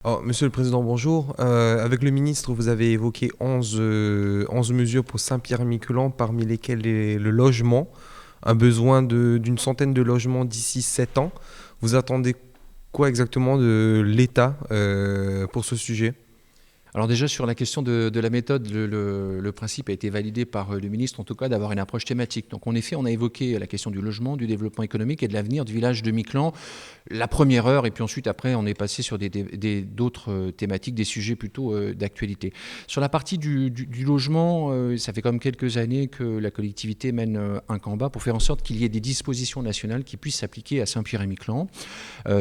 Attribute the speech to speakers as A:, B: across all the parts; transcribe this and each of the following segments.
A: Alors, Monsieur le Président, bonjour. Avec le ministre, vous avez évoqué 11 mesures pour Saint-Pierre-et-Miquelon, parmi lesquelles le logement, un besoin d'une centaine de logements d'ici 7 ans. Vous attendez quoi exactement de l'État pour ce sujet?
B: Alors déjà sur la question de la méthode, le principe a été validé par le ministre, en tout cas d'avoir une approche thématique. Donc en effet, on a évoqué la question du logement, du développement économique et de l'avenir du village de Miquelon, la première heure, et puis ensuite après on est passé sur d'autres thématiques, des sujets plutôt d'actualité. Sur la partie du logement, ça fait quand même quelques années que la collectivité mène un combat pour faire en sorte qu'il y ait des dispositions nationales qui puissent s'appliquer à Saint-Pierre-et-Miquelon.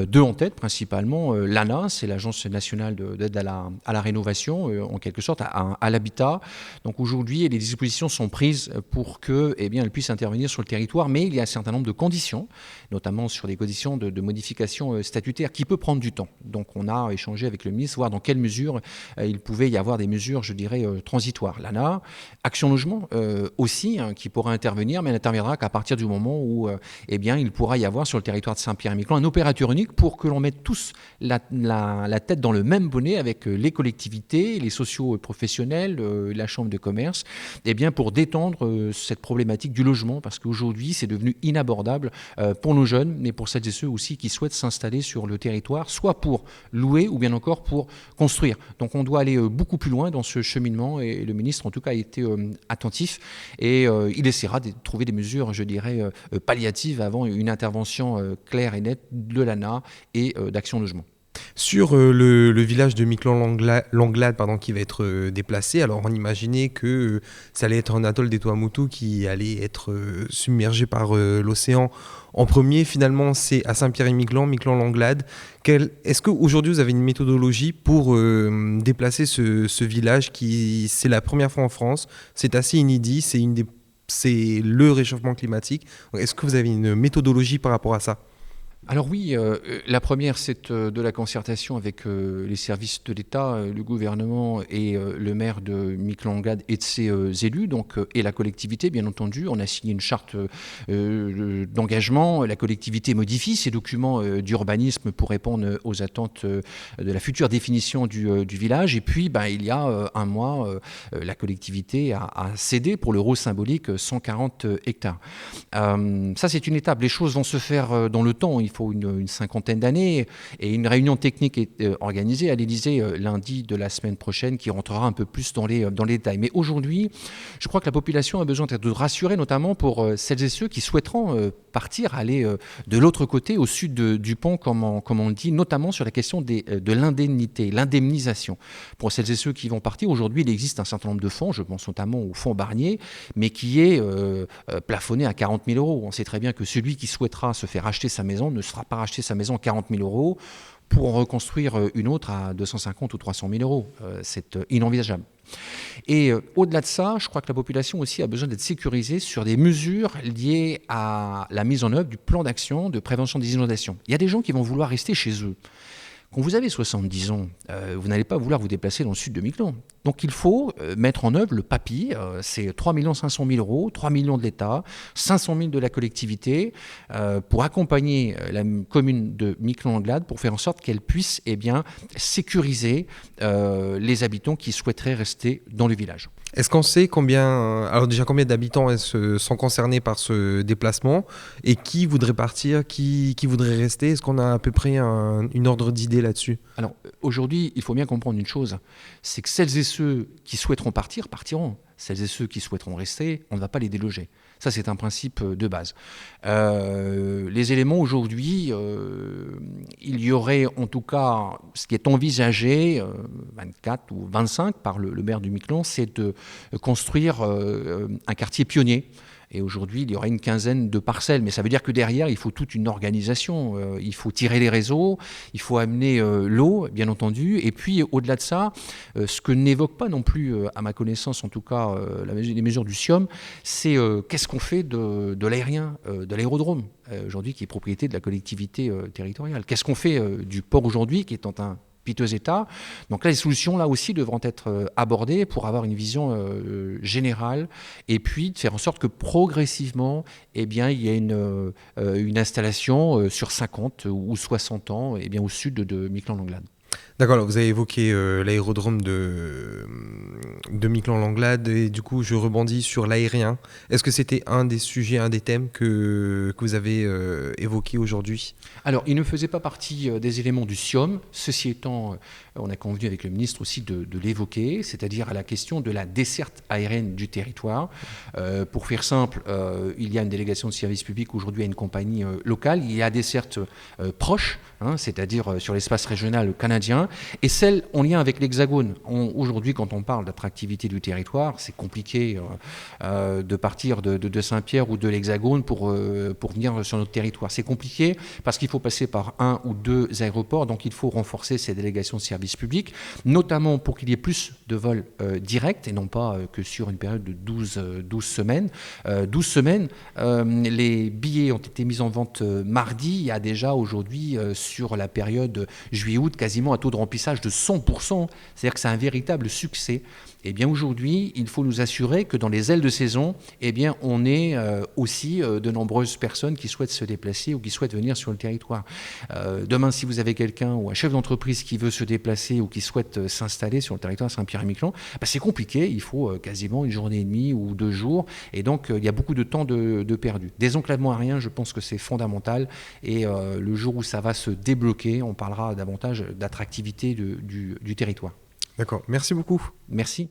B: Deux en tête principalement, l'ANA, c'est l'Agence nationale d'aide à la rénovation, en quelque sorte à l'habitat. Donc aujourd'hui, les dispositions sont prises pour que, elles puissent intervenir sur le territoire, mais il y a un certain nombre de conditions, notamment sur des conditions de modification statutaire qui peut prendre du temps. Donc on a échangé avec le ministre, voir dans quelle mesure il pouvait y avoir des mesures, je dirais, transitoires. L'ANA, Action Logement aussi, qui pourra intervenir, mais elle n'interviendra qu'à partir du moment où il pourra y avoir sur le territoire de Saint-Pierre-et-Miquelon un opérateur unique pour que l'on mette tous la tête dans le même bonnet avec les collectivités, les socio-professionnels, la chambre de commerce, pour détendre cette problématique du logement, parce qu'aujourd'hui, c'est devenu inabordable pour nos jeunes, mais pour celles et ceux aussi qui souhaitent s'installer sur le territoire, soit pour louer ou bien encore pour construire. Donc on doit aller beaucoup plus loin dans ce cheminement, et le ministre, en tout cas, a été attentif, et il essaiera de trouver des mesures, je dirais, palliatives avant une intervention claire et nette de l'ANA et d'Action Logement.
A: Sur le village de Miquelon-Langlade qui va être déplacé, alors on imaginait que ça allait être un atoll des Tuamotu qui allait être submergé par l'océan en premier. Finalement, c'est à Saint-Pierre-et-Miquelon, Miquelon-Langlade. Est-ce qu'aujourd'hui, vous avez une méthodologie pour déplacer ce village qui, c'est la première fois en France, c'est assez inédit, c'est le réchauffement climatique. Est-ce que vous avez une méthodologie par rapport à ça?
B: Alors oui, la première, c'est de la concertation avec les services de l'État, le gouvernement et le maire de Miquelon-Langlade et de ses élus, donc, et la collectivité, bien entendu. On a signé une charte d'engagement. La collectivité modifie ses documents d'urbanisme pour répondre aux attentes de la future définition du village. Et puis, il y a un mois, la collectivité a cédé pour l'euro symbolique 140 hectares. Ça, c'est une étape. Les choses vont se faire dans le temps. Il faut une cinquantaine d'années, et une réunion technique est organisée à l'Élysée lundi de la semaine prochaine qui rentrera un peu plus dans les détails. Mais aujourd'hui, je crois que la population a besoin d'être rassurée, notamment pour celles et ceux qui souhaiteront partir, aller de l'autre côté, au sud du pont, comme on le dit, notamment sur la question de l'indemnité, l'indemnisation. Pour celles et ceux qui vont partir, aujourd'hui, il existe un certain nombre de fonds, je pense notamment au fonds Barnier, mais qui est plafonné à 40 000 euros. On sait très bien que celui qui souhaitera se faire acheter sa maison ne sera pas racheter sa maison à 40 000 euros pour en reconstruire une autre à 250 ou 300 000 euros. C'est inenvisageable. Et au-delà de ça, je crois que la population aussi a besoin d'être sécurisée sur des mesures liées à la mise en œuvre du plan d'action de prévention des inondations. Il y a des gens qui vont vouloir rester chez eux. Quand vous avez 70 ans, vous n'allez pas vouloir vous déplacer dans le sud de Miquelon. Donc il faut mettre en œuvre le PAPI, c'est 3 500 000 euros, 3 millions de l'État, 500 000 de la collectivité, pour accompagner la commune de Miquelon-Langlade pour faire en sorte qu'elle puisse sécuriser les habitants qui souhaiteraient rester dans le village.
A: Est-ce qu'on sait alors déjà combien d'habitants sont concernés par ce déplacement et qui voudrait partir, qui voudrait rester? Est-ce qu'on a à peu près une ordre d'idée là-dessus?
B: Alors aujourd'hui, il faut bien comprendre une chose, c'est que celles et ceux qui souhaiteront partir, partiront. Celles et ceux qui souhaiteront rester, on ne va pas les déloger. Ça, c'est un principe de base. Les éléments aujourd'hui, il y aurait en tout cas, ce qui est envisagé, 24 ou 25 par le maire du Miquelon, c'est de construire un quartier pionnier. Et aujourd'hui, il y aura une quinzaine de parcelles. Mais ça veut dire que derrière, il faut toute une organisation. Il faut tirer les réseaux, il faut amener l'eau, bien entendu. Et puis, au-delà de ça, ce que n'évoque pas non plus, à ma connaissance, en tout cas, les mesures du SIOM, c'est qu'est-ce qu'on fait de l'aérien, de l'aérodrome, aujourd'hui, qui est propriété de la collectivité territoriale. Qu'est-ce qu'on fait du port aujourd'hui, qui est en un piteux état. Donc là, les solutions, là aussi, devront être abordées pour avoir une vision générale et puis de faire en sorte que progressivement, il y ait une installation sur 50 ou 60 ans au sud de Miquelon-Langlade.
A: D'accord, alors vous avez évoqué l'aérodrome de Miquelon-Langlade et du coup je rebondis sur l'aérien. Est-ce que c'était un des sujets, un des thèmes que vous avez évoqué aujourd'hui?
B: Alors, il ne faisait pas partie des éléments du SIOM. Ceci étant, on a convenu avec le ministre aussi de l'évoquer, c'est-à-dire à la question de la desserte aérienne du territoire. Pour faire simple, il y a une délégation de service public aujourd'hui à une compagnie locale. Il y a des dessertes proches, c'est-à-dire sur l'espace régional canadien, et celles en lien avec l'Hexagone. Aujourd'hui, quand on parle d'attractivité du territoire, c'est compliqué de partir de Saint-Pierre ou de l'Hexagone pour venir sur notre territoire. C'est compliqué parce qu'il faut passer par un ou deux aéroports, donc il faut renforcer ces délégations de service public, notamment pour qu'il y ait plus de vols directs et non pas que sur une période de 12 semaines. 12 semaines, les billets ont été mis en vente mardi. Il y a déjà aujourd'hui, sur la période juillet-août, quasiment un taux de remplissage de 100%. C'est-à-dire que c'est un véritable succès. Eh bien aujourd'hui, il faut nous assurer que dans les ailes de saison, eh bien, on ait aussi de nombreuses personnes qui souhaitent se déplacer ou qui souhaitent venir sur le territoire. Demain, si vous avez quelqu'un ou un chef d'entreprise qui veut se déplacer ou qui souhaite s'installer sur le territoire de Saint-Pierre-et-Miquelon, c'est compliqué, il faut quasiment une journée et demie ou 2 jours, et donc il y a beaucoup de temps de perdu. Désenclavement aérien, je pense que c'est fondamental, et le jour où ça va se débloquer, on parlera davantage d'attractivité du territoire.
A: D'accord, merci beaucoup.
B: Merci.